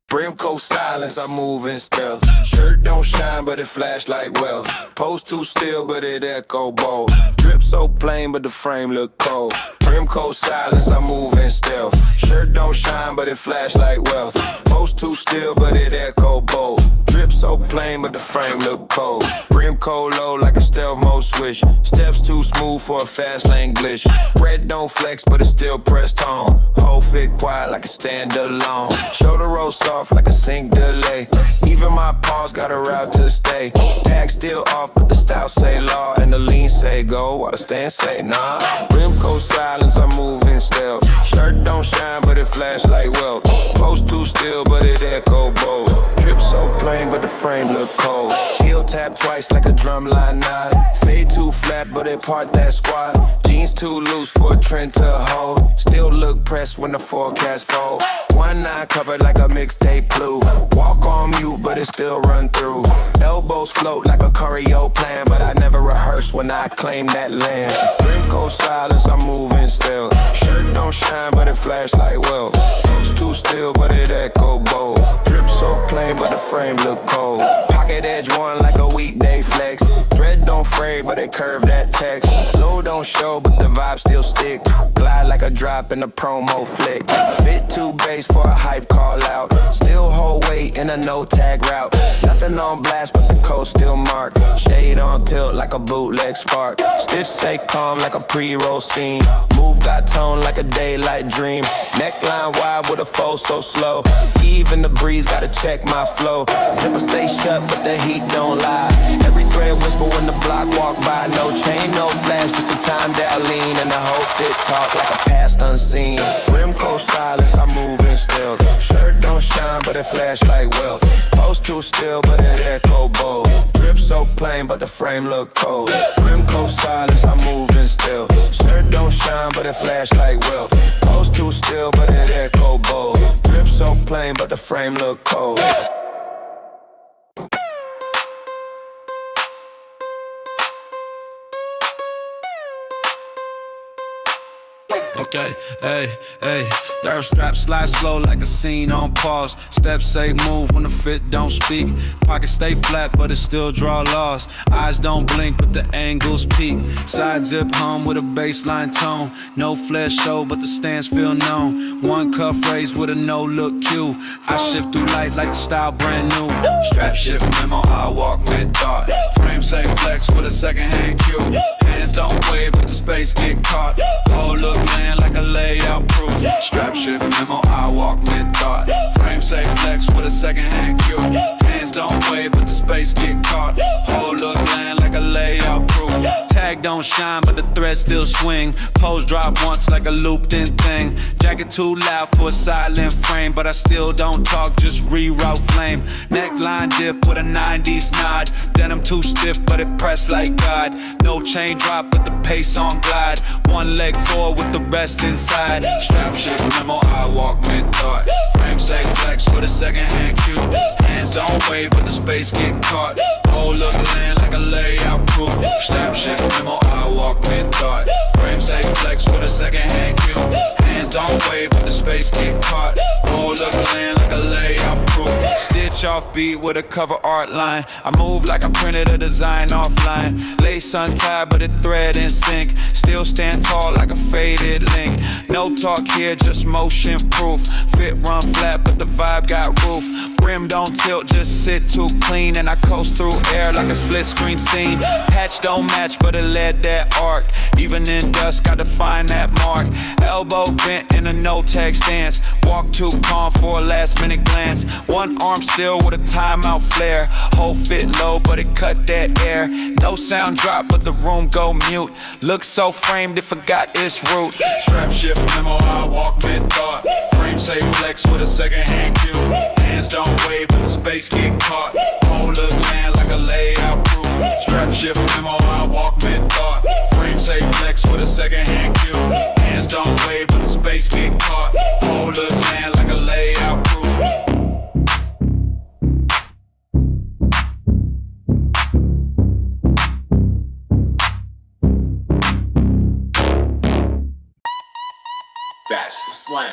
Speaker 4: Brim coat silence, I'm moving stealth. Shirt don't shine, but it flash like wealth. Pose too still, but it echo bold. Drip so plain, but the frame look cold. Brim coat silence, I'm moving stealth. Shirt don't shine, but it flash like wealth. Pose too still, but it echo bold. Drip so plain, but the frame look cold. Brim cold low like a stealth mode switch. Steps too smooth for a fast lane glitch. Red don't flex, but it's still pressed on. Whole fit quiet like a stand alone. Shoulder roll soft like a sync delay. Even my paws got a route to stay. Tag still off, but the style say law. And the lean say go, while the stand say nah. Brim coat silence, I'm moving stealth. Shirt don't shine, but it flash like wealth. Post too still, but it echo bold. Drip so plain, but the frame look cold. Heel tap twice like a drum line nod. Fade too flat, but it part that squat. Jeans too loose for a trend to hold. Still look pressed when the forecast fold. One eye covered like a mixtape blue. Walk on mute, but it still run through. Elbows float like a choreo plan, but I never rehearse when I claim that land. Brim coat silence, I'm moving still. Shirt don't shine, but it flash like well. Post too still, but it echo bold. Drip so plain, but the frame look cold. Pocket edge one like a weekday flex. Thread don't fray, but it curve that text. Low don't show, but the vibe still stick. Glide like a drop in a promo flick. Fit too base for a hype call out. Still hold weight in a no tag route. Nothing on blast, but the code still marked. Shade on tilt like a bootleg spark. Stitch stay calm like a pre-roll scene. Move got tone like a daylight dream. Neckline wide with a fold so slow. Even the breeze gotta check my flow. Zipper stay shut, but the heat don't lie. Every thread whisper when the block walk by. No chain, no flash, just a time down lean. And the whole fit talk like a past unseen. Rim coat silence, I'm moving still. Shirt don't shine, but it flash like wealth. Post too still, but it echo bold. Drip so plain, but the frame look cold. Rim coat silence, I'm moving still. Shirt don't shine, but it flash like wealth. Post too still, but it echo bold. Drip so plain, but the frame look cold.
Speaker 10: Okay, hey, hey. Third strap slide slow like a scene on pause. Steps say move when the fit don't speak. Pockets stay flat but it still draw laws. Eyes don't blink but the angles peak. Side zip hum with a baseline tone. No flair show but the stance feel known. One cuff raised with a no look cue. I shift through light like the style brand new. Strap shift memo, I walk with thought. Frame say flex with a second hand cue. Hands don't wave but the space get caught. Whole look land like a layout proof. Strap shift memo, I walk with thought. Frame say flex with a second hand cue. Hands don't wave but the space get caught. Whole look land like a layout proof. Tag don't shine but the thread still swing. Pose drop once like a looped in thing. Jacket too loud for a silent frame, but I still don't talk, just reroute flame. Neckline dip with a 90s nod. Denim too stiff but it pressed like God. No chain drop but the pace on glide. One leg forward with the rest inside. Strap shift memo, I walk with thought. Frame say flex with a second hand cue. Hands don't wave but the space get caught. Whole look land like a layout proof. Strap shift memo, I walk with thought. Frame say flex with a second hand cue. Hands don't wave but the space get caught. Whole look land like a layout proof. Stitch off beat with a cover art line. I move like I printed a design offline. Lace untied but it thread in sync. Still stand tall like a faded link. No talk here, just motion proof. Fit run flat but the vibe got roof. Brim don't tilt, just sit too clean. And I coast through air like a split screen scene. Patch don't match but it led that arc. Even in dust, gotta find that mark. Elbow bent in a no-tag stance. Walk too calm for a last minute glance. One arm still with a timeout flare. Whole fit low but it cut that air. No sound drop but the room go mute. Look so framed it forgot its root.
Speaker 3: Strap shift memo, I walk with thought. Frame say flex with a second hand cue. Hands don't wave but the space get caught. Whole look land like a layout proof. Strap shift memo, I walk with thought. Frame say flex with a second hand cue. Hands don't wave but the space get caught. Whole look land like a layout proof.
Speaker 6: That's the slang.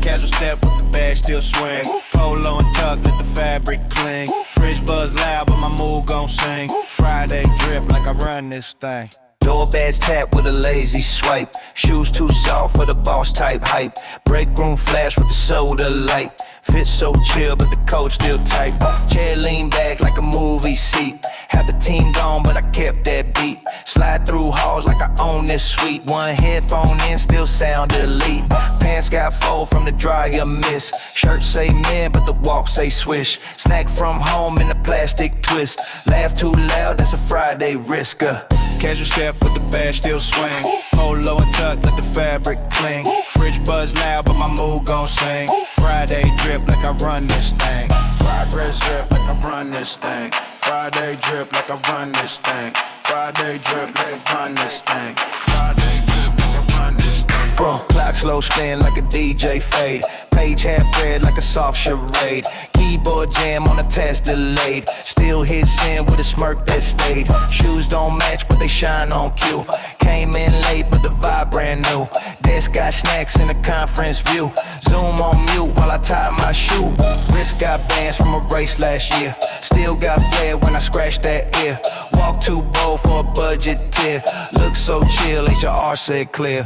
Speaker 7: Casual step with the bag still swing. Polo and tuck, let the fabric cling. Fridge buzz loud, but my mood gon' sing. Friday drip like I run this thing.
Speaker 12: Door badge tap with a lazy swipe. Shoes too soft for the boss type hype. Breakroom flash with the soda light. Fit so chill but the coat still tight. Chair lean back like a movie seat. Half the team gone but I kept that beat. Slide through halls like I own this suite. One headphone in still sound elite. Pants got fold from the dryer miss. Shirt say men but the walk say swish. Snack from home in a plastic twist. Laugh too loud, that's a Friday risker.
Speaker 7: Casual step with the bag still swing. Polo and tuck, let the fabric cling. Fridge buzz loud, but my mood gon' sing. Friday drip like I run this thing. Progress drip like I run this thing. Friday drip like I run this thing. Friday drip like I run this thing. Friday drip like I run this thing.
Speaker 12: Clock slow spin like a DJ fade. Page half red like a soft charade. Keyboard jam on a test delayed. Still hits in with a smirk that stayed. Shoes don't match but they shine on cue. Came in late but the vibe brand new. Desk got snacks in the conference view. Zoom on mute while I tie my shoe. Wrist got bands from a race last year. Still got flair when I scratch that ear. Walk too bold for a budget tier. Look so chill, HR said clear.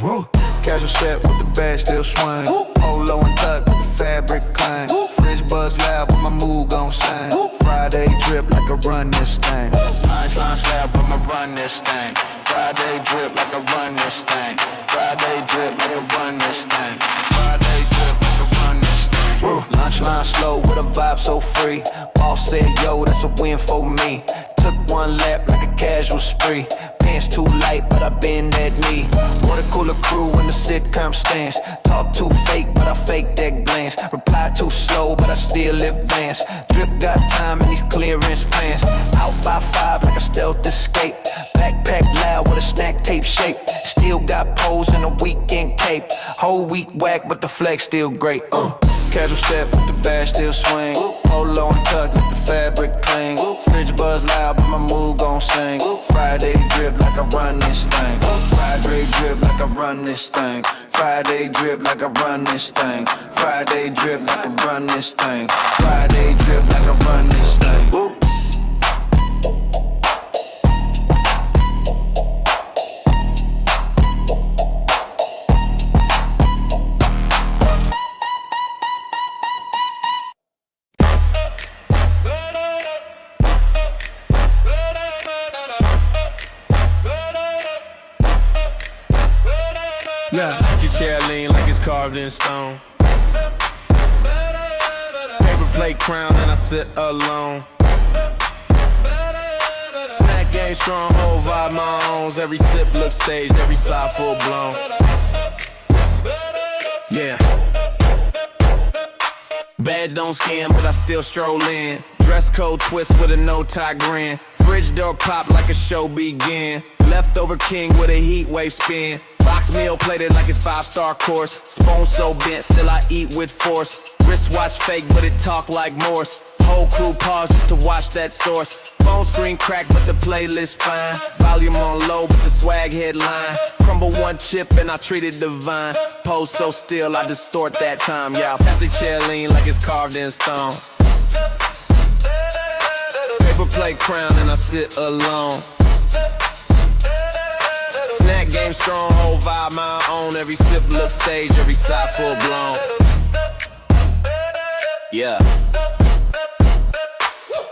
Speaker 10: Casual step with the bag still swing. Polo and tuck with the fabric clang. Fridge buzz loud but my mood gon' sing. Friday drip like I run this thing.
Speaker 7: Line slab but I run this thing. Friday drip like I run this thing. Friday drip like I run this thing. Friday drip like I run this thing.
Speaker 12: Lunch line slow with a vibe so free. Boss said yo that's a win for me. Took one lap like a casual spree. Pants too light but I bend that knee. Water cooler crew in the sitcom stance. Talk too fake but I fake that glance. Reply too slow but I still advance. Drip got time in these clearance pants. Out by 5 like a stealth escape. Backpack loud with a snack tape shape. Still got pose in a weekend cape. Whole week whack but the flex still great.
Speaker 1: Casual step with the bag still swing. Polo and tuck with the fabric clean. Fridge buzz loud, but my mood gon' sing. Friday drip like I run this thing. Friday drip like I run this thing. Friday drip like I run this thing. Friday drip like I run this thing. Friday drip like I run this thing.
Speaker 7: Yeah, your chair lean like it's carved in stone. Paper plate crown and I sit alone. Snack game, stronghold, vibe my owns. Every sip looks staged, every side full blown. Yeah. Badge don't scan, but I still stroll in. Dress code twist with a no-tie grin. Fridge door pop like a show begin. Leftover king with a heat wave spin. Box meal plated like it's 5-star course. Spoon so bent, still I eat with force. Wristwatch fake, but it talk like Morse. Whole crew pause just to watch that source. Phone screen cracked, but the playlist fine. Volume on low, but the swag headline. Crumble one chip and I treat it divine. Pose so still, I distort that time, y'all. Pass the chair lean like it's carved in stone. Paper plate crown and I sit alone. Snack game, stronghold, vibe my own. Every sip looks staged, every side full blown. Yeah.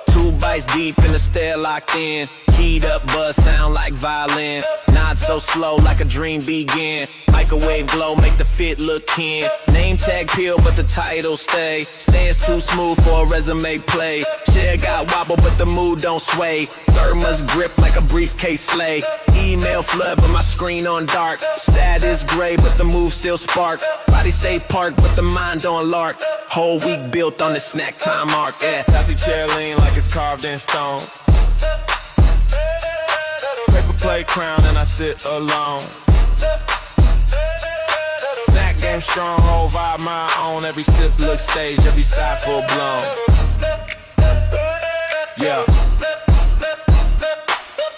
Speaker 7: 2 bites deep in the stare locked in. Heat up, buzz sound like violin. Nod so slow like a dream begin. Microwave glow make the fit look kin. Name tag peel but the title stay. Stands too smooth for a resume play. Chair got wobble but the mood don't sway. Thermos grip like a briefcase sleigh. Email flood but my screen on dark. Status gray but the move still spark. Body stay parked but the mind on lark. Whole week built on the snack time arc. Yeah. Sassy chair lean like it's carved in stone. Paper plate crown and I sit alone. Snack game, stronghold, vibe my own. Every sip looks staged, every side full blown. Yeah.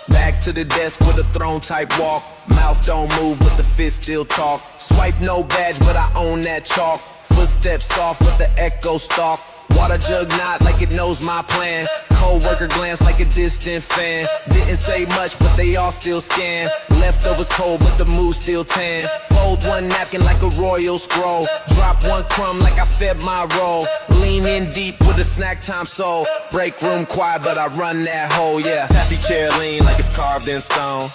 Speaker 7: Back to the desk with a throne type walk. Mouth don't move but the fist still talk. Swipe no badge but I own that chalk. Footsteps soft but the echo stalk. Water jug nod like it knows my plan. Co-worker glance like a distant fan. Didn't say much but they all still scan. Leftovers cold but the mood still tan. Fold one napkin like a royal scroll. Drop one crumb like I fed my roll. Lean in deep with a snack time soul. Break room quiet but I run that hole, yeah. Taffy chair lean like it's carved in stone.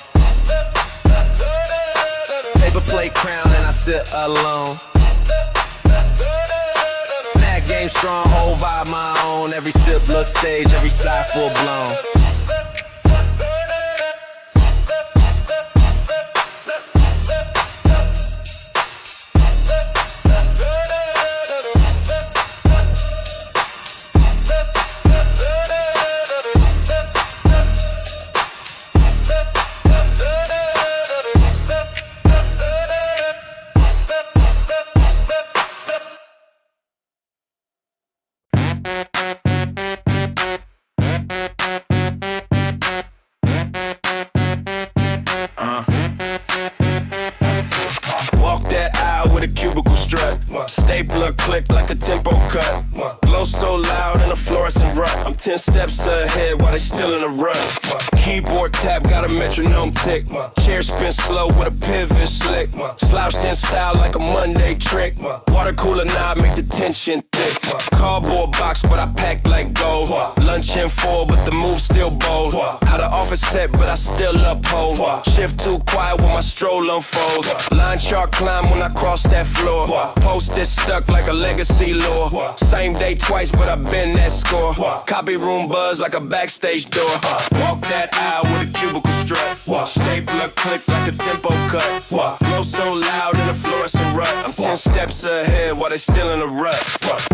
Speaker 7: Paper plate crown and I sit alone. Snack game, stronghold, vibe my own. Every sip looks staged, every side full blown. With a cubicle strut, stapler click like a tempo cut. Glow so loud in a fluorescent rut. I'm 10 steps ahead while they still in a rut. Keyboard tap got a metronome tick. Chair spin slow with a pivot slick. Slouched in style like a Monday trick. Water cooler knob make the tension thick. Cardboard box but I pack like gold. Lunch in full but the move still bold. Out of office set but I still uphold. Shift too quiet when my stroll unfolds. Line chart climb when I cross that floor. Post-it stuck like a legacy lore. Same day twice but I been that score. Copy room buzz like a backstage door. Walk that aisle with a cubicle strut. Stapler click like a tempo cut. Glow so loud in a fluorescent rut. I'm 10 steps ahead while they still in a rut.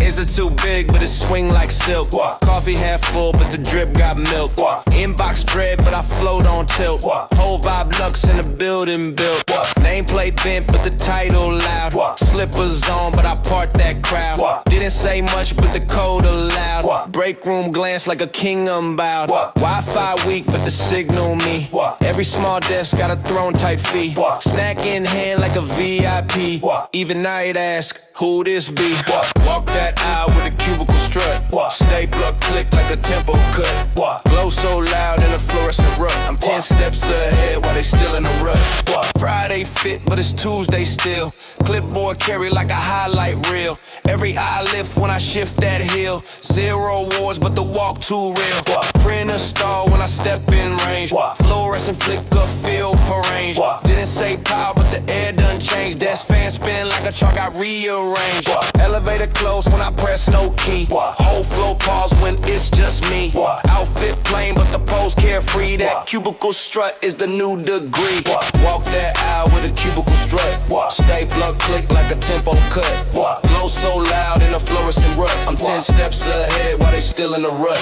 Speaker 7: Is it too big but it swing like silk. Coffee half full but the drip got milk. Inbox dread, but I float on tilt. Whole vibe lux in the building built. Nameplate bent, but the title loud. Slippers on, but I part that crowd. Didn't say much, but the code allowed. Breakroom glance like a king unbowed. Wi-Fi weak, but the signal me. Every small desk got a throne type fee. Snack in hand like a VIP. Even night ask, who this be? Walk that aisle with a cubicle strut. Stapler click like a tempo cut. Glow so loud in a fluorescent rut. I'm 10 steps ahead while they still in the rut. Friday fit, but it's Tuesday still. Clipboard carry like a highlight reel. Every eye lift when I shift that hill. 0 wars, but the walk too real. Printer stall when I step in range. Fluorescent flicker, feel range. Didn't say power, but the air done changed. Desk fan spin like a chart got rearranged. Elevator close when I press no key. Whole flow pause when it's just me. Outfit plain, but the pose carefree. That cubicle strut is the new degree. Walk that aisle with a cubicle strut. Stapler click like a tempo cut. Glow so loud in a fluorescent rut. I'm 10 steps ahead while they still in the rut.